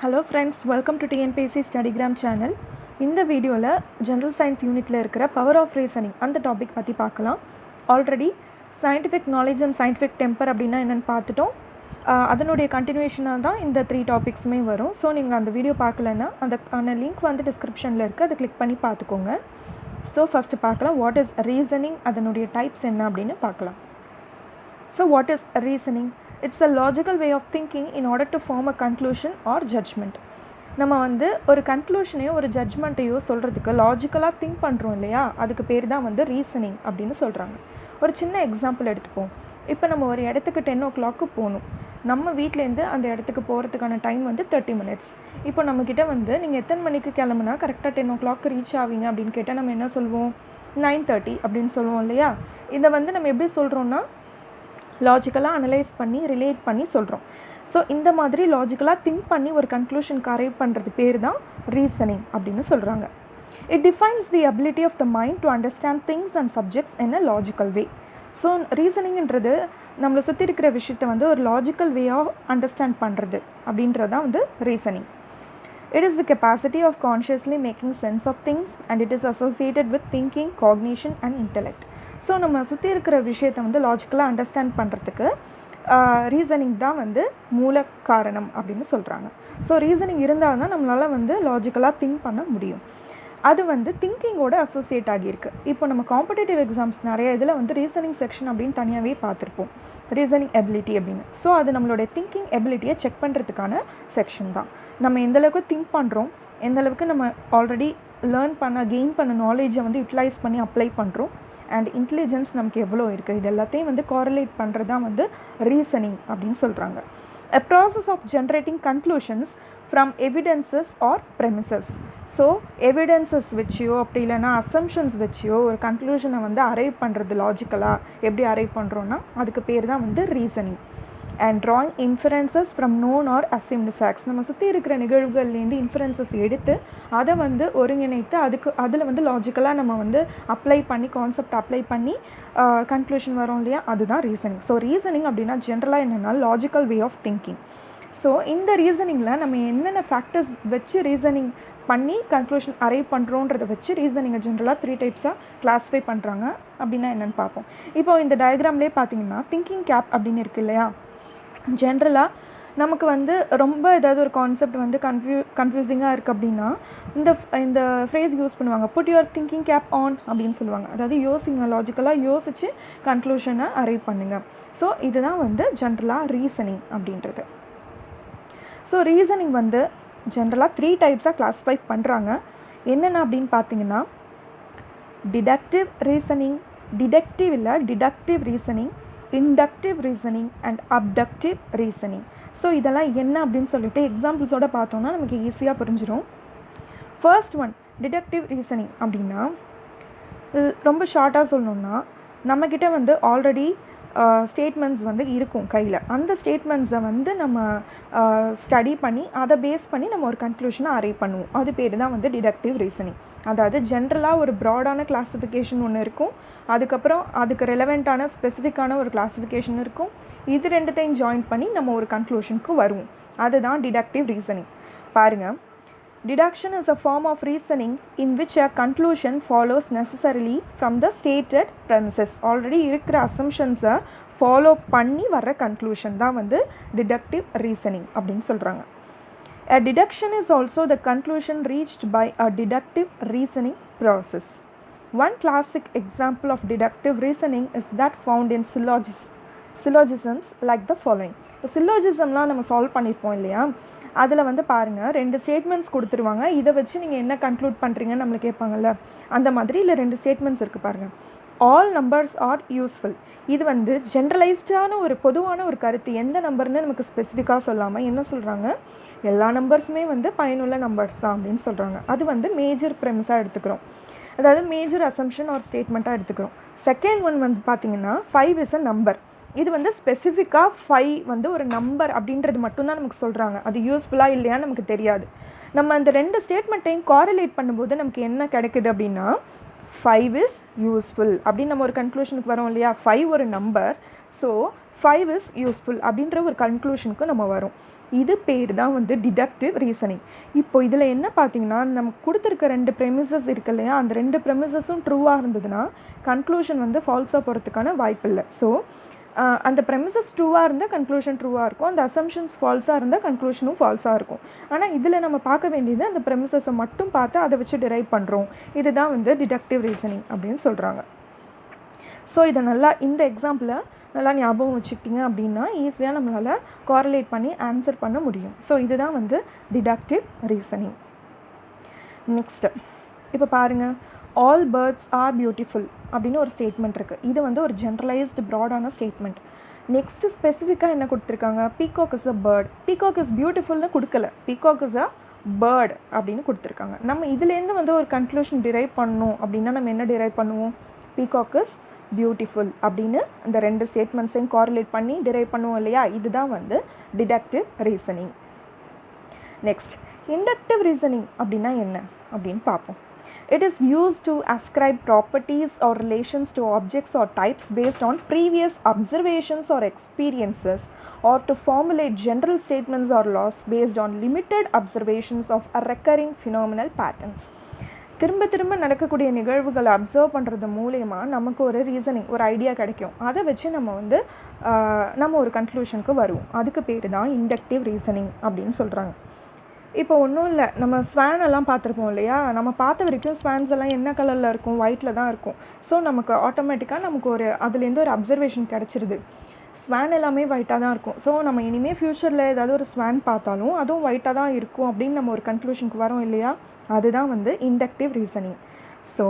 Hello friends, welcome to TNPSC Studygram channel. இந்த வீடியோவில் general science யூனிட்டில் இருக்கிற பவர் ஆஃப் ரீசனிங் அந்த டாபிக் பற்றி பார்க்கலாம். Already scientific knowledge and scientific temper அப்படின்னா என்னென்னு பார்த்துட்டோம். அதனுடைய கண்டினியூஷனாக தான் இந்த 3 டாபிக்ஸுமே வரும். ஸோ நீங்கள் அந்த வீடியோ பார்க்கலன்னா அதுக்கான லிங்க் வந்து டிஸ்கிரிப்ஷனில் இருக்குது, அதை கிளிக் பண்ணி பார்த்துக்கோங்க. ஸோ ஃபஸ்ட்டு பார்க்கலாம், வாட் இஸ் ரீசனிங், அதனுடைய டைப்ஸ் என்ன அப்படின்னு பார்க்கலாம். So what is reasoning? It's a logical way of thinking in order to form a conclusion or judgment. நம்ம வந்து ஒரு கன்க்ளூஷனையோ ஒரு ஜட்ஜ்மெண்ட்டையோ சொல்கிறதுக்கு லாஜிக்கலாக திங்க் பண்ணுறோம் இல்லையா, அதுக்கு பேர் தான் வந்து ரீசனிங் அப்படின்னு சொல்கிறாங்க. ஒரு சின்ன எக்ஸாம்பிள் எடுத்துப்போம். இப்போ நம்ம ஒரு இடத்துக்கு 10 o'clock போகணும். நம்ம வீட்டிலேருந்து அந்த இடத்துக்கு போகிறதுக்கான டைம் வந்து 30 minutes. இப்போ நம்மக்கிட்ட வந்து நீங்கள் எத்தனை மணிக்கு கிளம்புனா கரெக்டாக 10 o'clock ரீச் ஆவீங்க அப்படின்னு கேட்டால் நம்ம என்ன சொல்லுவோம்? 9:30 அப்படின்னு சொல்லுவோம் இல்லையா. இதை வந்து நம்ம எப்படி சொல்கிறோன்னா லாஜிக்கலாக அனலைஸ் பண்ணி ரிலேட் பண்ணி சொல்கிறோம். ஸோ இந்த மாதிரி லாஜிக்கலாக திங்க் பண்ணி ஒரு கன்க்ளூஷனுக்கு அரைவ் பண்ணுறது பேர் தான் ரீசனிங் அப்படின்னு சொல்கிறாங்க. It defines the ability of the mind to understand things and subjects in a logical way. So ரீசனிங்ன்றது நம்மளை சுற்றி இருக்கிற விஷயத்தை வந்து ஒரு லாஜிக்கல் வேயாக அண்டர்ஸ்டாண்ட் பண்ணுறது அப்படின்றது தான் வந்து reasoning. It is the capacity of consciously making sense of things and it is associated with thinking, cognition and intellect. So நம்ம சுற்றி இருக்கிற விஷயத்தை வந்து லாஜிக்கலாக அண்டர்ஸ்டாண்ட் பண்ணுறதுக்கு ரீசனிங் தான் வந்து மூல காரணம் அப்படின்னு சொல்கிறாங்க. ஸோ ரீசனிங் இருந்தால் தான் நம்மளால் வந்து லாஜிக்கலாக திங்க் பண்ண முடியும். அது வந்து திங்கிங்கோட அசோசியேட் ஆகியிருக்கு. இப்போ நம்ம காம்படிட்டிவ் எக்ஸாம்ஸ் நிறைய இதில் வந்து ரீசனிங் செக்ஷன் அப்படின்னு தனியாகவே பார்த்துருப்போம், ரீசனிங் எபிலிட்டி அப்படின்னு. ஸோ அது நம்மளுடைய திங்கிங் எபிலிட்டியை செக் பண்ணுறதுக்கான செக்ஷன் தான். நம்ம எந்தளவுக்கு திங்க் பண்ணுறோம், எந்தளவுக்கு நம்ம ஆல்ரெடி கெயின் பண்ண நாலேஜை வந்து யூட்டிலைஸ் பண்ணி அப்ளை பண்ணுறோம், அண்ட் இன்டெலிஜென்ஸ் நமக்கு எவ்வளோ இருக்குது, இது எல்லாத்தையும் வந்து கோரிலேட் பண்ணுறது தான் வந்து ரீசனிங் அப்படின்னு சொல்கிறாங்க. A process of generating conclusions from evidences or premises. So evidences வச்சியோ அப்படி இல்லைனா அசம்ஷன்ஸ் வச்சியோ ஒரு கன்க்ளூஷனை வந்து அரைவ் பண்ணுறது லாஜிக்கலாக எப்படி அரைவ் பண்ணுறோன்னா அதுக்கு பேர் தான் வந்து reasoning. And drawing inferences from known or assumed facts. நம்ம சுற்றி இருக்கிற நிகழ்வுகள்லேருந்து இன்ஃபரன்சஸ் எடுத்து அதை வந்து ஒருங்கிணைத்து அதில் வந்து லாஜிக்கலாக நம்ம வந்து அப்ளை பண்ணி கான்செப்ட் அப்ளை பண்ணி கன்க்ளூஷன் வரும் இல்லையா, அதுதான் ரீசனிங். ஸோ ரீசனிங் அப்படின்னா ஜென்ரலாக என்னென்னா logical way of thinking. So இந்த ரீசனிங்கில் நம்ம என்னென்ன ஃபேக்டர்ஸ் வச்சு ரீசனிங் பண்ணி கன்க்ளூஷன் அரைவ் பண்ணுறோன்றதை வச்சு ரீசனிங்கை ஜென்ரலாக 3 டைப்ஸாக கிளாஸிஃபை பண்ணுறாங்க. அப்படின்னா என்னென்னு பார்ப்போம். இப்போ இந்த டயக்ராம்லேயே பார்த்தீங்கன்னா திங்கிங் கேப் அப்படின்னு இருக்குது இல்லையா. ஜென்ரலாக நமக்கு வந்து ரொம்ப ஏதாவது ஒரு கான்செப்ட் வந்து கன்ஃபியூசிங்காக இருக்குது அப்படின்னா இந்த ஃப்ரேஸ் யூஸ் பண்ணுவாங்க, put your thinking cap on அப்படின்னு சொல்லுவாங்க. அதாவது யோசிங்க, லாஜிக்கலாக யோசித்து கன்க்ளூஷனை அரைவ் பண்ணுங்கள். ஸோ இதுதான் வந்து ஜென்ரலாக ரீசனிங் அப்படின்றது. ஸோ ரீசனிங் வந்து ஜென்ரலாக 3 டைப்ஸாக கிளாஸிஃபை பண்ணுறாங்க. என்னென்ன அப்படின்னு பார்த்தீங்கன்னா deductive reasoning, deductive reasoning, inductive reasoning and abductive reasoning. So இதெல்லாம் என்ன அப்படின்னு சொல்லிட்டு எக்ஸாம்பிள்ஸோடு பார்த்தோன்னா நமக்கு ஈஸியாக புரிஞ்சிடும். ஃபர்ஸ்ட் ஒன் டிடக்டிவ் ரீசனிங் அப்படின்னா ரொம்ப ஷார்ட்டாக சொல்லணுன்னா நம்மக்கிட்ட வந்து ஆல்ரெடி ஸ்டேட்மெண்ட்ஸ் வந்து இருக்கும் கையில். அந்த ஸ்டேட்மெண்ட்ஸை வந்து நம்ம ஸ்டடி பண்ணி அதை பேஸ் பண்ணி நம்ம ஒரு கன்க்ளூஷனை அரைவ் பண்ணுவோம். அது பேர் தான் வந்து டிடக்டிவ் ரீசனிங். அதாவது ஜென்ரலாக ஒரு ப்ராடான கிளாஸிஃபிகேஷன் ஒன்று இருக்கும், அதுக்கப்புறம் அதுக்கு ரெலவெண்ட்டான ஸ்பெசிஃபிக்கான ஒரு கிளாஸிஃபிகேஷன் இருக்கும். இது ரெண்டுத்தையும் ஜாயின் பண்ணி நம்ம ஒரு கன்க்ளூஷனுக்கு வருவோம். அதுதான் டிடக்டிவ் ரீசனிங். பாருங்கள், deduction is a form of reasoning in which a conclusion follows necessarily from the stated premises. Already இருக்கிற அசம்ஷன்ஸை ஃபாலோ பண்ணி வர்ற கன்க்ளூஷன் தான் வந்து டிடக்டிவ் ரீசனிங் அப்படின்னு சொல்கிறாங்க. A deduction is also the conclusion reached by a deductive reasoning process. One classic example of deductive reasoning is that found in syllogisms like the following. சில்லோஜிசம்லாம் நம்ம solve பண்ணியிருப்போம் இல்லையா, அதில் வந்து பாருங்கள் 2 ஸ்டேட்மெண்ட்ஸ் கொடுத்துருவாங்க. இதை வச்சு நீங்கள் என்ன கன்க்ளூட் பண்ணுறீங்கன்னு நம்மளை கேட்பாங்கல்ல, அந்த மாதிரி இல்லை 2 ஸ்டேட்மெண்ட்ஸ் இருக்குது பாருங்கள். All numbers are useful. இது வந்து ஜென்ரலைஸ்டான ஒரு பொதுவான ஒரு கருத்து. எந்த நம்பர்னு நமக்கு ஸ்பெசிஃபிக்காக சொல்லாமல் என்ன சொல்கிறாங்க, எல்லா நம்பர்ஸுமே வந்து பயனுள்ள நம்பர்ஸ் தான் அப்படின்னு சொல்கிறாங்க. அது வந்து மேஜர் ப்ரெமிஸாக எடுத்துக்கிறோம், அதாவது மேஜர் அசம்ஷன் ஒரு ஸ்டேட்மெண்ட்டாக எடுத்துக்கிறோம். செகண்ட் ஒன் வந்து பார்த்திங்கன்னா 5 இஸ் அ நம்பர். இது வந்து ஸ்பெசிஃபிக்காக 5 வந்து ஒரு நம்பர் அப்படின்றது மட்டும்தான் நமக்கு சொல்கிறாங்க. அது யூஸ்ஃபுல்லாக இல்லையான்னு நமக்கு தெரியாது. நம்ம அந்த 2 ஸ்டேட்மெண்ட்டையும் கோரிலேட் பண்ணும்போது நமக்கு என்ன கிடைக்குது அப்படின்னா 5 இஸ் யூஸ்ஃபுல் அப்படின்னு நம்ம ஒரு கன்க்ளூஷனுக்கு வரோம் இல்லையா. 5 ஒரு நம்பர், ஸோ 5 இஸ் யூஸ்ஃபுல் அப்படின்ற ஒரு கன்க்ளூஷனுக்கு நம்ம வரும். இது பேர் தான் வந்து டிடக்டிவ் ரீசனிங். இப்போ இதில் என்ன பார்த்தீங்கன்னா, நமக்கு கொடுத்துருக்க 2 ப்ரெமிசஸ் இருக்கு இல்லையா, அந்த 2 ப்ரெமிசஸும் ட்ரூவாக இருந்ததுன்னா கன்க்ளூஷன் வந்து ஃபால்ஸாக போகிறதுக்கான வாய்ப்பு இல்லை. ஸோ அந்த ப்ரெமிசஸ் ட்ரூவாக இருந்தால் கன்க்ளூஷன் ட்ரூவாக இருக்கும், அந்த அசம்ஷன்ஸ் ஃபால்ஸாக இருந்தால் கன்க்ளூஷனும் ஃபால்ஸாக இருக்கும். ஆனால் இதில் நம்ம பார்க்க வேண்டியது அந்த ப்ரெமிசஸை மட்டும் பார்த்து அதை வச்சு டிரைவ் பண்ணுறோம். இதுதான் வந்து டிடக்டிவ் ரீசனிங் அப்படின்னு சொல்கிறாங்க. ஸோ இதை நல்லா இந்த எக்ஸாம்பிளை நல்லா ஞாபகம் வச்சுக்கிட்டிங்க அப்படின்னா ஈஸியாக நம்மளால் கோரிலேட் பண்ணி ஆன்சர் பண்ண முடியும். ஸோ இதுதான் வந்து டிடக்டிவ் ரீசனிங். நெக்ஸ்ட்டு இப்போ பாருங்கள், ஆல் பேர்ட்ஸ் ஆர் பியூட்டிஃபுல் அப்படின்னு ஒரு ஸ்டேட்மெண்ட் இருக்குது. இது வந்து ஒரு ஜென்ரலைஸ்டு ப்ராடான ஸ்டேட்மெண்ட். நெக்ஸ்ட்டு ஸ்பெசிஃபிக்காக என்ன கொடுத்துருக்காங்க, peacock is a bird. Peacock is பியூட்டிஃபுல்னு கொடுக்கல, பீகாக் இஸ் அ பேர்ட் அப்படின்னு கொடுத்துருக்காங்க. நம்ம இதுலேருந்து வந்து ஒரு கன்க்ளூஷன் டிரைவ் பண்ணணும் அப்படின்னா நம்ம என்ன டிரைவ் பண்ணுவோம், பீகாக் இஸ் பியூட்டிஃபுல் அப்படின்னு அந்த 2 ஸ்டேட்மெண்ட்ஸையும் கோரிலேட் பண்ணி டிரைவ் பண்ணுவோம் இல்லையா, இதுதான் வந்து deductive reasoning. Next, inductive reasoning அப்படின்னா என்ன அப்படின்னு பார்ப்போம். It is used to ascribe properties or relations to objects or types based on previous observations or experiences, or to formulate general statements or laws based on limited observations of a recurring phenomenal patterns. திரும்ப திரும்ப நடக்கக்கூடிய நிகழ்வுகளை observe பண்ணுறது மூலயமா நமக்கு ஒரு reasoning, ஒரு idea கிடைக்கும். அதை வச்சு நம்ம ஒரு கன்க்ளூஷனுக்கு வருவோம். அதுக்கு பேர் தான் இண்டக்டிவ் ரீசனிங் அப்படின்னு சொல்கிறாங்க. இப்போ ஒன்றும் இல்லை, நம்ம ஸ்வான் எல்லாம் பார்த்துருப்போம் இல்லையா, நம்ம பார்த்த வரைக்கும் ஸ்வான்ஸ் எல்லாம் என்ன கலரில் இருக்கும், ஒயிட்டில் தான் இருக்கும். ஸோ நமக்கு ஆட்டோமேட்டிக்காக நமக்கு அதுலேருந்து ஒரு அப்சர்வேஷன் கிடச்சிருது, ஸ்வான் எல்லாமே ஒயிட்டாக தான் இருக்கும். ஸோ நம்ம இனிமேல் ஃப்யூச்சரில் ஏதாவது ஒரு ஸ்வான் பார்த்தாலும் அதுவும் ஒயிட்டாக தான் இருக்கும் அப்படின்னு நம்ம ஒரு கன்க்ளூஷனுக்கு வரோம் இல்லையா, அதுதான் வந்து inductive reasoning. So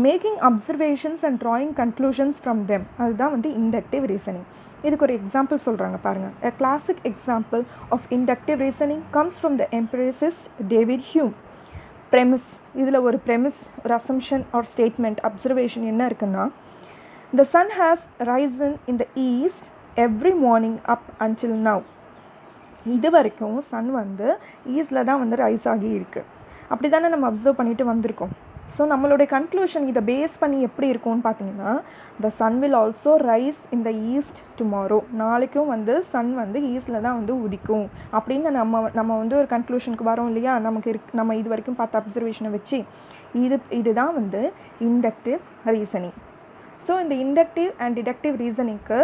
making observations and drawing conclusions from them, அதுதான் வந்து இண்டக்டிவ் ரீசனிங். இதுக்கு ஒரு எக்ஸாம்பிள் சொல்கிறாங்க பாருங்கள். A classic example of inductive reasoning comes from the empiricist David Hume. Premise, இதில் ஒரு premise, ஒரு assumption or statement, observation என்ன இருக்குன்னா, the sun has risen in the east every morning up until now. இது வரைக்கும் Sun வந்து ஈஸ்டில் தான் வந்து ரைஸ் ஆகி இருக்குது. அப்படி தானே நம்ம அப்சர்வ் பண்ணிட்டு வந்திருக்கோம். ஸோ நம்மளுடைய கன்க்ளூஷன் இதை பேஸ் பண்ணி எப்படி இருக்கும்னு பார்த்தீங்கன்னா, the sun will also rise in the east tomorrow, நாளைக்கும் வந்து சன் வந்து ஈஸ்டில் தான் வந்து உதிக்கும் அப்படின்னு நம்ம வந்து ஒரு கன்க்ளூஷனுக்கு வரோம் இல்லையா, நம்ம இது வரைக்கும் பார்த்த அப்சர்வேஷனை வச்சு. இதுதான் வந்து இண்டக்டிவ் ரீசனிங். ஸோ இந்த இண்டக்டிவ் அண்ட் டிடக்டிவ் ரீசனிங்க்கு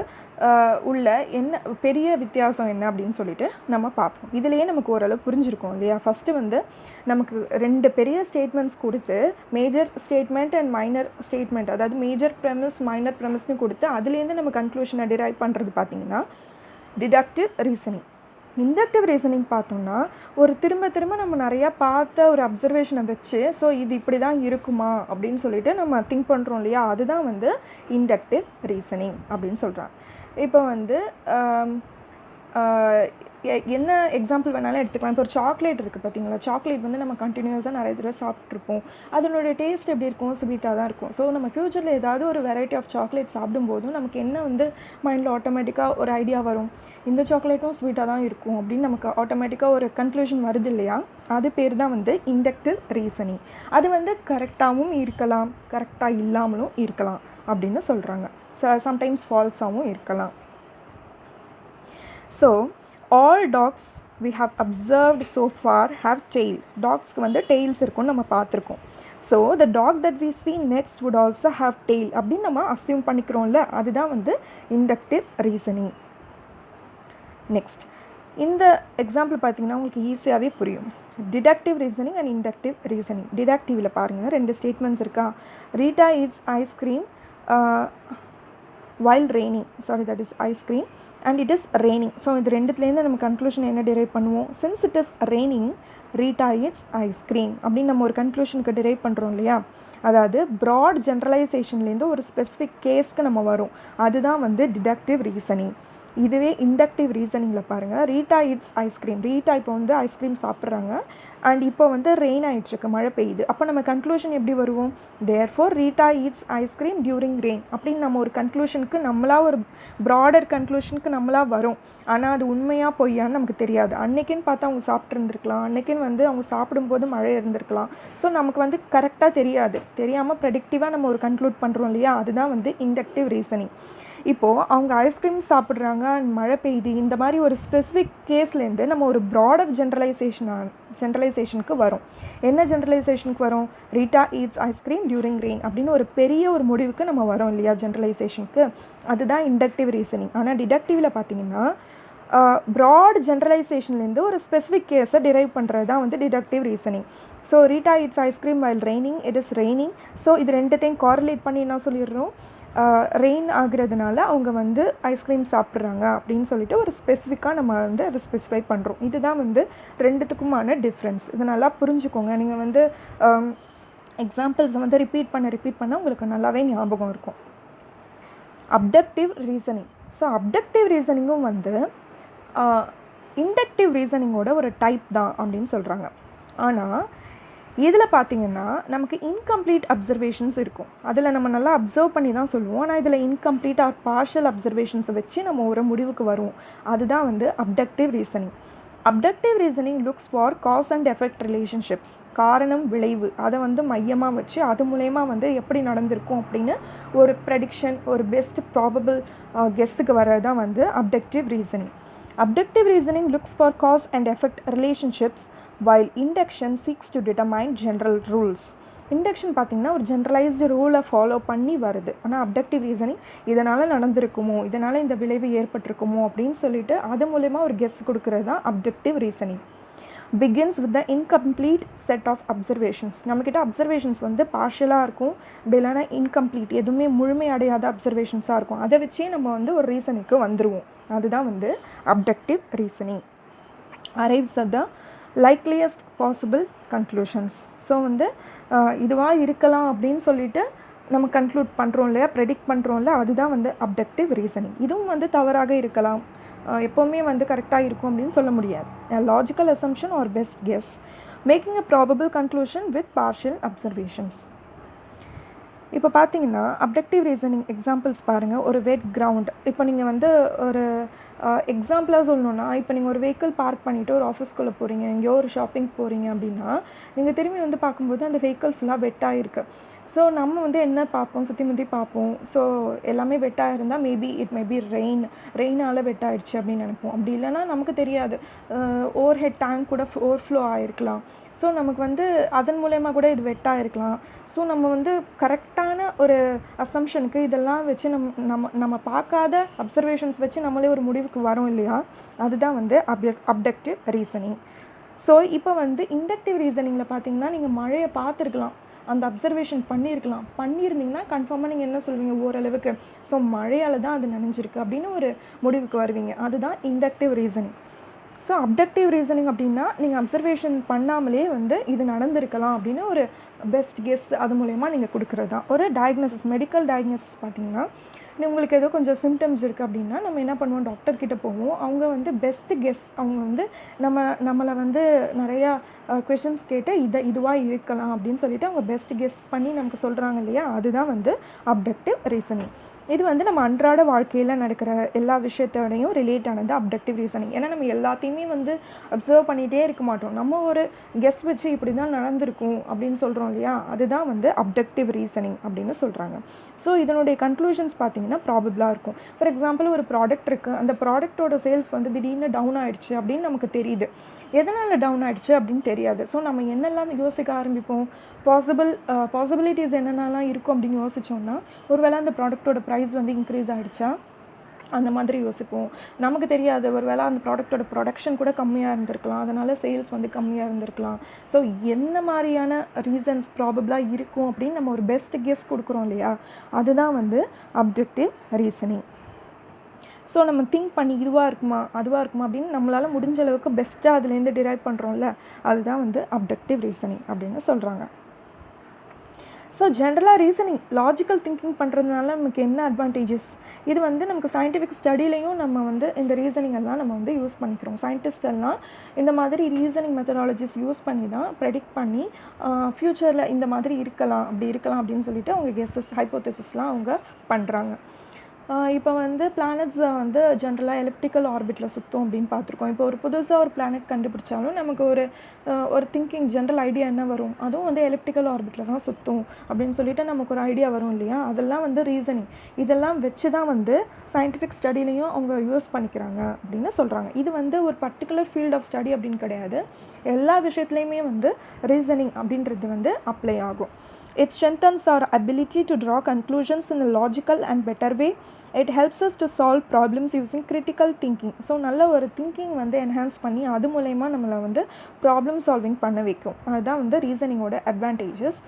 உள்ள என்ன பெரிய வித்தியாசம் என்ன அப்படின்னு சொல்லிட்டு நம்ம பார்ப்போம். இதிலேயே நமக்கு ஓரளவு புரிஞ்சிருக்கும் இல்லையா. ஃபஸ்ட்டு வந்து நமக்கு 2 பெரிய ஸ்டேட்மெண்ட்ஸ் கொடுத்து, major statement and minor statement, அதாவது மேஜர் ப்ரெமிஸ் மைனர் ப்ரெமிஸ்னு கொடுத்து அதுலேருந்து நம்ம கன்க்ளூஷனை டிரைவ் பண்ணுறது பார்த்திங்கன்னா டிடக்டிவ் ரீசனிங். இண்டக்டிவ் ரீசனிங் பார்த்தோம்னா ஒரு திரும்ப நம்ம நிறையா பார்த்த ஒரு அப்சர்வேஷனை வச்சு ஸோ இது இப்படி தான் இருக்குமா அப்படின்னு சொல்லிட்டு நம்ம திங்க் பண்ணுறோம் இல்லையா, அதுதான் வந்து இண்டக்டிவ் ரீசனிங் அப்படின்னு சொல்கிறாங்க. இப்போ வந்து என்ன எக்ஸாம்பிள் வேணாலும் எடுத்துக்கலாம். இப்போ ஒரு சாக்லேட் இருக்குது பார்த்தீங்களா, சாக்லேட் வந்து நம்ம கண்டினியூஸாக நிறைய தடவை சாப்பிட்ருப்போம். அதனுடைய டேஸ்ட் எப்படி இருக்கும், ஸ்வீட்டாக தான் இருக்கும். ஸோ நம்ம ஃப்யூச்சரில் ஏதாவது ஒரு வெரைட்டி ஆஃப் சாக்லேட் சாப்பிடும்போதும் நமக்கு என்ன வந்து மைண்டில் ஆட்டோமேட்டிக்காக ஒரு ஐடியா வரும், இந்த சாக்லேட்டும் ஸ்வீட்டாக தான் இருக்கும் அப்படின்னு நமக்கு ஆட்டோமேட்டிக்காக ஒரு கன்க்ளூஷன் வருது இல்லையா, அது பேர் தான் வந்து இண்டக்டிவ் ரீசனிங். அது வந்து கரெக்டாகவும் இருக்கலாம், கரெக்டாக இல்லாமலும் இருக்கலாம் அப்படின்னு சொல்கிறாங்க. சம்டைம்ஸ் ஃபால்ஸாகவும் இருக்கலாம். So all dogs we have observed so far have tail. டாக்ஸ்க்கு வந்து டெய்ல்ஸ் இருக்கும்னு நம்ம பார்த்துருக்கோம். So the dog that we see next would also have tail அப்படின்னு நம்ம அஸ்யூம் பண்ணிக்கிறோம்ல, அதுதான் வந்து இண்டக்டிவ் ரீசனிங். நெக்ஸ்ட் இந்த எக்ஸாம்பிள் பார்த்தீங்கன்னா உங்களுக்கு ஈஸியாகவே புரியும். Deductive reasoning and inductive reasoning. டிடக்டிவில் பாருங்கள் 2 ஸ்டேட்மெண்ட்ஸ் இருக்கா. Rita eats ice cream while raining, sorry that is ice cream and it is raining. So இது ரெண்டுத்துலேருந்து நம்ம கன்க்ளூஷன் என்ன டிரைவ் பண்ணுவோம், since it is raining Rita eats ice cream அப்படின்னு நம்ம ஒரு கன்க்ளூஷனுக்கு டிரைவ் பண்ணுறோம் இல்லையா. அதாவது ப்ராட் ஜென்ரலைசேஷன்லேருந்து ஒரு ஸ்பெசிஃபிக் கேஸ்க்கு நம்ம வரும், அதுதான் வந்து டிடக்டிவ் ரீசனிங். இதுவே இண்டக்டிவ் ரீசனிங்கில் பாருங்கள், ரீட்டா ஈட்ஸ் ஐஸ்கிரீம். ரீட்டா இப்போ வந்து ஐஸ்கிரீம் சாப்பிட்றாங்க அண்ட் இப்போ வந்து ரெயின் ஆகிடுச்சிருக்கு, மழை பெய்யுது. அப்போ நம்ம கன்க்ளூஷன் எப்படி வருவோம், therefore Rita eats ice cream during rain அப்படின்னு நம்ம ஒரு கன்க்ளூஷனுக்கு நம்மளாக ஒரு ப்ராடர் கன்க்ளூஷனுக்கு நம்மளாக வரும். ஆனால் அது உண்மையாக பொய்யான்னு நமக்கு தெரியாது. அன்னைக்குன்னு பார்த்தா அவங்க சாப்பிட்ருந்துருக்கலாம், அன்னைக்குன்னு வந்து அவங்க சாப்பிடும்போது மழை இருந்திருக்கலாம். ஸோ நமக்கு வந்து கரெக்டாக தெரியாது, தெரியாமல் ப்ரெடிக்டிவாக நம்ம ஒரு கன்க்ளூட் பண்ணுறோம் இல்லையா, அதுதான் வந்து இண்டக்டிவ் ரீசனிங். இப்போது அவங்க ஐஸ்கிரீம் சாப்பிட்றாங்க அண்ட் மழை பெய்யுது இந்த மாதிரி ஒரு ஸ்பெசிஃபிக் கேஸ்லேருந்து நம்ம ஒரு ப்ராடர் ஜென்ரலைசேஷனுக்கு வரும். என்ன ஜென்ரலைசேஷனுக்கு வரும்? Rita eats ice cream during rain அப்படின்னு ஒரு பெரிய ஒரு முடிவுக்கு நம்ம வரோம் இல்லையா ஜென்ரலைசேஷனுக்கு. அதுதான் இண்டக்டிவ் ரீசனிங். ஆனால் டிடக்டிவில் பார்த்தீங்கன்னா ப்ராட் ஜென்ரலைசேஷன்லேருந்து ஒரு ஸ்பெசிஃபிக் கேஸை டிரைவ் பண்ணுறது தான் வந்து deductive reasoning. So Rita it's ice cream while raining, it is raining. So இது ரெண்டுத்தையும் காரிலேட் பண்ணி என்ன சொல்லிடுறோம்? ரெயின் ஆகுறதுனால அவங்க வந்து ஐஸ்கிரீம் சாப்பிட்றாங்க அப்படின்னு சொல்லிட்டு ஒரு ஸ்பெசிஃபிக்காக நம்ம வந்து அதை ஸ்பெசிஃபை பண்ணுறோம். இதுதான் வந்து ரெண்டுத்துக்குமான டிஃப்ரென்ஸ். இதை நல்லா புரிஞ்சுக்கோங்க. நீங்கள் வந்து எக்ஸாம்பிள்ஸை வந்து ரிப்பீட் பண்ண உங்களுக்கு நல்லாவே ஞாபகம் இருக்கும். Abductive reasoning. ஸோ அப்டக்டிவ் ரீசனிங்கும் வந்து இண்டக்டிவ் ரீசனிங்கோட ஒரு டைப் தான் அப்படின்னு சொல்கிறாங்க. ஆனால் இதில் பார்த்திங்கன்னா நமக்கு இன்கம்ப்ளீட் அப்சர்வேஷன்ஸ் இருக்கும். அதில் நம்ம நல்லா அப்சர்வ் பண்ணி தான் சொல்லுவோம். ஆனால் இதில் இன்கம்ப்ளீட் ஆர் பார்ஷியல் அப்சர்வேஷன்ஸை வச்சு நம்ம ஒரு முடிவுக்கு வருவோம். அதுதான் வந்து abductive reasoning. Abductive reasoning looks for cause and effect relationships. காரணம் விளைவு அதை வந்து மையமாக வச்சு அது மூலயமா வந்து எப்படி நடந்திருக்கும் அப்படின்னு ஒரு ப்ரெடிக்ஷன், ஒரு பெஸ்ட் ப்ராபபிள் கெஸ்ஸுக்கு வர்றது தான் வந்து abductive reasoning. Abductive reasoning looks for cause and effect relationships while induction seeks to determine general rules. Induction பார்த்திங்கன்னா ஒரு ஜென்ரலைஸ்டு ரூலை ஃபாலோ பண்ணி வருது. ஆனால் அப்டக்டிவ் ரீசனிங் இதனால் நடந்திருக்குமோ, இதனால் இந்த விளைவு ஏற்பட்டிருக்குமோ அப்படின்னு சொல்லிட்டு அது மூலமா ஒரு கெஸ் கொடுக்கறது தான் abductive reasoning. Begins with the incomplete set of observations. நம்மக்கிட்ட அப்சர்வேஷன்ஸ் வந்து பார்ஷியலாக இருக்கும், அப்படி இல்லைனா இன்கம்ப்ளீட் எதுவுமே முழுமையடையாத அப்சர்வேஷன்ஸாக இருக்கும். அதை வச்சே நம்ம வந்து ஒரு ரீசனுக்கு வந்துடுவோம். அதுதான் வந்து abductive reasoning. Arrives at the likeliest possible conclusions. So வந்து இதுவாக இருக்கலாம் அப்படின்னு சொல்லிட்டு நம்ம கன்க்ளூட் பண்ணுறோம் இல்லையா, ப்ரெடிக்ட் பண்ணுறோம்ல, அதுதான் வந்து அப்டக்டிவ் ரீசனிங். இதுவும் வந்து தவறாக இருக்கலாம், எப்போவுமே வந்து கரெக்டாக இருக்கும் அப்படின்னு சொல்ல முடியாது. Logical assumption or best guess, making a probable conclusion with partial observations. இப்போ பார்த்தீங்கன்னா அப்டக்டிவ் ரீசனிங் எக்ஸாம்பிள்ஸ் பாருங்கள். ஒரு வெட் கிரவுண்ட். இப்போ நீங்கள் வந்து ஒரு எக்ஸாம்பிளாக சொல்லணுன்னா, இப்போ நீங்கள் ஒரு வெஹிக்கிள் பார்க் பண்ணிவிட்டு ஒரு ஆஃபீஸ்குள்ளே போகிறீங்க, எங்கேயோ ஒரு ஷாப்பிங் போகிறீங்க அப்படின்னா நீங்கள் திரும்பி வந்து பார்க்கும்போது அந்த வெஹிக்கிள் ஃபுல்லாக வெட்டாக இருக்குது. ஸோ நம்ம வந்து என்ன பார்ப்போம், சுற்றி முற்றி பார்ப்போம். ஸோ எல்லாமே வெட்டாக இருந்தால் இட் மேபி ரெயினால் வெட்டாயிடுச்சு அப்படின்னு நினைப்போம். அப்படி இல்லைனா நமக்கு தெரியாது, ஓவர் ஹெட் டேங்க் கூட ஓவர்ஃப்ளோ ஆகிருக்கலாம். ஸோ நமக்கு வந்து அதன் மூலயமா கூட இது வெட்டாக இருக்கலாம். ஸோ நம்ம வந்து கரெக்டான ஒரு அசம்ஷனுக்கு இதெல்லாம் வச்சு நம்ம பார்க்காத அப்சர்வேஷன்ஸ் வச்சு நம்மளே ஒரு முடிவுக்கு வரோம் இல்லையா, அதுதான் வந்து அப்டக்டிவ் ரீசனிங். ஸோ இப்போ வந்து இண்டக்டிவ் ரீசனிங்கில் பார்த்தீங்கன்னா நீங்கள் மழையை பார்த்துருக்கலாம், அந்த அப்சர்வேஷன் பண்ணியிருந்தீங்கன்னா கன்ஃபார்மாக நீங்கள் என்ன சொல்வீங்க, ஓரளவுக்கு ஸோ மழையால் தான் அது நனைஞ்சிருக்கு அப்படின்னு ஒரு முடிவுக்கு வருவீங்க. அதுதான் inductive reasoning. So abductive reasoning அப்படின்னா நீங்கள் அப்சர்வேஷன் பண்ணாமலே வந்து இது நடந்திருக்கலாம் அப்படின்னு ஒரு பெஸ்ட் கெஸ் அது மூலயமா நீங்கள் கொடுக்குறது தான். ஒரு டயக்னோசிஸ், மெடிக்கல் டயக்னோசிஸ் பார்த்தீங்கன்னா உங்களுக்கு ஏதோ கொஞ்சம் சிம்டம்ஸ் இருக்குது அப்படின்னா நம்ம என்ன பண்ணுவோம், டாக்டர்கிட்ட போவோம். அவங்க வந்து பெஸ்ட் கெஸ், அவங்க வந்து நம்மளை வந்து நிறையா கொஷின்ஸ் கேட்டு இதுவாக இருக்கலாம் அப்படின்னு சொல்லிட்டு அவங்க பெஸ்ட் கெஸ் பண்ணி நமக்கு சொல்கிறாங்க இல்லையா, அதுதான் வந்து அப்டக்டிவ் ரீசனிங். இது வந்து நம்ம அன்றாட வாழ்க்கையில் நடக்கிற எல்லா விஷயத்தோடையும் ரிலேட் ஆனது அப்டக்டிவ் ரீசனிங். ஏன்னா நம்ம எல்லாத்தையுமே வந்து அப்சர்வ் பண்ணிகிட்டே இருக்க மாட்டோம், நம்ம ஒரு கெஸ் வச்சு இப்படி தான் நடந்திருக்கும் அப்படின்னு சொல்கிறோம் இல்லையா, அதுதான் வந்து அப்டக்டிவ் ரீசனிங் அப்படின்னு சொல்கிறாங்க. ஸோ இதனுடைய கன்க்ளூஷன்ஸ் பார்த்தீங்கன்னா ப்ராபபிளாக இருக்கும். ஃபார் எக்ஸாம்பிள் ஒரு ப்ராடக்ட் இருக்குது, அந்த ப்ராடக்ட்டோட சேல்ஸ் வந்து திடீர்னு டவுன் ஆகிடுச்சு அப்படின்னு நமக்கு தெரியுது. எதனால் டவுன் ஆகிடுச்சு அப்படின்னு தெரியாது. ஸோ நம்ம என்னெல்லாம் யோசிக்க ஆரம்பிப்போம், பாசிபிலிட்டிஸ் என்னென்னலாம் இருக்கும் அப்படின்னு யோசித்தோம்னா, ஒருவேளை அந்த ப்ராடக்ட்டோட ப்ரைஸ் வந்து இன்க்ரீஸ் ஆகிடுச்சா அந்த மாதிரி யோசிப்போம். நமக்கு தெரியாது, ஒரு வேளை அந்த ப்ராடக்ட்டோட ப்ரொடக்ஷன் கூட கம்மியாக இருந்திருக்கலாம், அதனால் சேல்ஸ் வந்து கம்மியாக இருந்திருக்கலாம். ஸோ என்ன மாதிரியான ரீசன்ஸ் ப்ராபபிளாக இருக்கும் அப்படின்னு நம்ம ஒரு பெஸ்ட் கெஸ் கொடுக்குறோம் இல்லையா, அதுதான் வந்து அப்ஜெக்டிவ் ரீசனிங். ஸோ நம்ம திங்க் பண்ணி இதுவாக இருக்குமா அதுவாக இருக்குமா அப்படின்னு நம்மளால் முடிஞ்ச அளவுக்கு பெஸ்ட்டாக அதுலேருந்து டிரைவ் பண்ணுறோம்ல, அதுதான் வந்து அப்ஜெக்டிவ் ரீசனிங் அப்படின்னு சொல்கிறாங்க. ஸோ ஜென்ரலாக ரீசனிங் லாஜிக்கல் திங்கிங் பண்ணுறதுனால நமக்கு என்ன அட்வான்டேஜஸ், இது வந்து நமக்கு சயின்டிஃபிக் ஸ்டடிலையும் நம்ம வந்து இந்த ரீசனிங் எல்லாம் நம்ம வந்து யூஸ் பண்ணிக்கிறோம். சயின்டிஸ்ட் எல்லாம் இந்த மாதிரி ரீசனிங் மெத்தடாலஜிஸ் யூஸ் பண்ணி தான் ப்ரெடிக்ட் பண்ணி ஃப்யூச்சரில் இந்த மாதிரி இருக்கலாம் அப்படின்னு சொல்லிட்டு அவங்க கெஸ்ஸஸ், ஹைப்போதசிஸ்லாம் அவங்க பண்ணுறாங்க. இப்போ வந்து பிளானட்ஸ் வந்து ஜென்ரலாக எலிப்டிக்கல் ஆர்பிட்டில் சுற்றும் அப்படின்னு பார்த்துருக்கோம். இப்போ ஒரு புதுசாக ஒரு பிளானட் கண்டுபிடிச்சாலும் நமக்கு ஒரு திங்கிங் ஜென்ரல் ஐடியா என்ன வரும், அதுவும் வந்து எலிப்டிக்கல் ஆர்பிட்டில் தான் சுற்றும் அப்படின்னு சொல்லிட்டு நமக்கு ஒரு ஐடியா வரும் இல்லையா. அதெல்லாம் வந்து ரீசனிங், இதெல்லாம் வச்சு தான் வந்து சயின்டிஃபிக் ஸ்டடிலையும் அவங்க யூஸ் பண்ணிக்கிறாங்க அப்படின்னு சொல்கிறாங்க. இது வந்து ஒரு பர்டிகுலர் ஃபீல்ட் ஆஃப் ஸ்டடி அப்படின்னு கிடையாது, எல்லா விஷயத்துலையுமே வந்து ரீசனிங் அப்படின்றது வந்து அப்ளை ஆகும். It strengthens our ability to draw conclusions in a logical and better way. It helps us to solve problems using critical thinking. So நல்ல ஒரு திங்கிங் வந்து என்ஹான்ஸ் பண்ணி அது மூலயமா நம்மளை வந்து ப்ராப்ளம் சால்விங் பண்ண வைக்கும். அதுதான் வந்து ரீசனிங்கோட அட்வான்டேஜஸ்.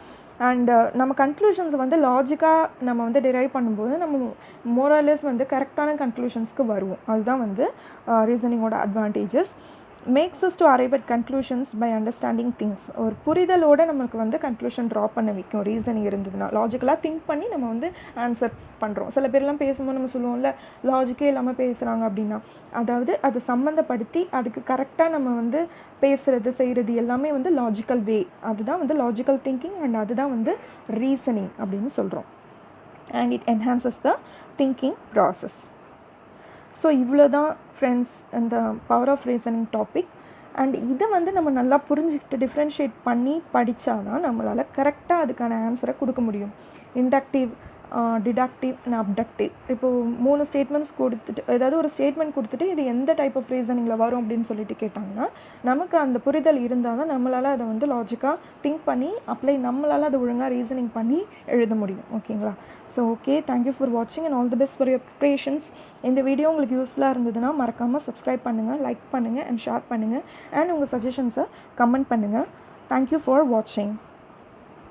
அண்ட் நம்ம கன்க்ளூஷன்ஸ் வந்து லாஜிக்காக நம்ம வந்து டிரைவ் பண்ணும்போது நம்ம மோரலஸ் வந்து கரெக்டான கன்க்ளூஷன்ஸ்க்கு வருவோம். அதுதான் வந்து ரீசனிங்கோட advantages. Makes us to arrive at conclusions by understanding things. ஒரு புரிதலோடு நமக்கு வந்து கன்க்ளூஷன் ட்ரா பண்ண வைக்கும் ரீசனிங் இருந்ததுன்னா. லாஜிக்கலாக திங்க் பண்ணி நம்ம வந்து ஆன்சர் பண்ணுறோம். சில பேர்லாம் பேசும்போது நம்ம சொல்லுவோம்ல லாஜிக்கே இல்லாமல் பேசுகிறாங்க அப்படின்னா, அதாவது அதை சம்மந்தப்படுத்தி அதுக்கு கரெக்டாக நம்ம வந்து பேசுகிறது செய்கிறது எல்லாமே வந்து லாஜிக்கல் வே. அதுதான் வந்து லாஜிக்கல் திங்கிங் அண்ட் அதுதான் வந்து ரீசனிங் அப்படின்னு சொல்கிறோம். And it enhances the thinking process. So இவ்வளோ தான் ஃப்ரெண்ட்ஸ் இந்த power of reasoning topic. And இதை வந்து நம்ம நல்லா புரிஞ்சுக்கிட்டு டிஃப்ரென்ஷியேட் பண்ணி படித்தா தான் நம்மளால் கரெக்டாக அதுக்கான ஆன்சரை கொடுக்க முடியும். Inductive, deductive and abductive. இப்போது 3 ஸ்டேட்மெண்ட்ஸ் கொடுத்துட்டு, ஏதாவது ஒரு ஸ்டேட்மெண்ட் கொடுத்துட்டு இது எந்த டைப் ஆஃப் ரீசனிங்கில் வரும் அப்படின்னு சொல்லிட்டு கேட்டாங்கன்னா, நமக்கு அந்த புரிதல் இருந்தால் தான் நம்மளால் அதை வந்து லாஜிக்காக திங்க் பண்ணி நம்மளால் அதை ஒழுங்காக ரீசனிங் பண்ணி எழுத முடியும். ஓகேங்களா? ஸோ ஓகே, தேங்க்யூ ஃபார் வாட்சிங் and all the best for your preparations. இந்த வீடியோ உங்களுக்கு யூஸ்ஃபுல்லாக இருந்ததுன்னா மறக்காமல் சப்ஸ்கிரைப் பண்ணுங்கள், லைக் பண்ணுங்கள் அண்ட் ஷேர் பண்ணுங்கள். அண்ட் உங்கள் சஜஷன்ஸை கமெண்ட் பண்ணுங்கள். தேங்க்யூ ஃபார் வாட்சிங்.